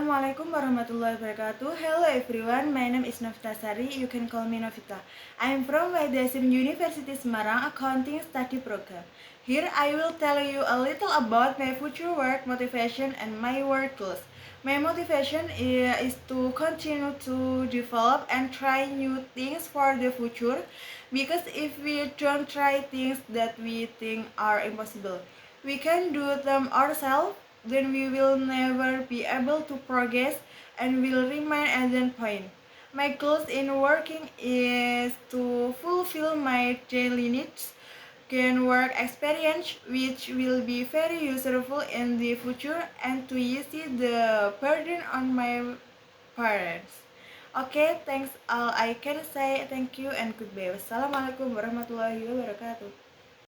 Assalamualaikum warahmatullahi wabarakatuh. Hello everyone, my name is Novita Sari. You can call me Novita. I am from Waidasim University Semarang Accounting Study Program. Here I will tell you a little about my future work motivation and my work goals. My motivation is to continue to develop and try new things for the future, because if we don't try things that we think are impossible, we can do them ourselves, then we will never be able to progress and will remain at that point. My goals in working is to fulfill my daily needs, gain work experience which will be very useful in the future, and to ease the burden on my parents. Okay, thanks all I can say. Thank you and goodbye. Wassalamualaikum warahmatullahi wabarakatuh.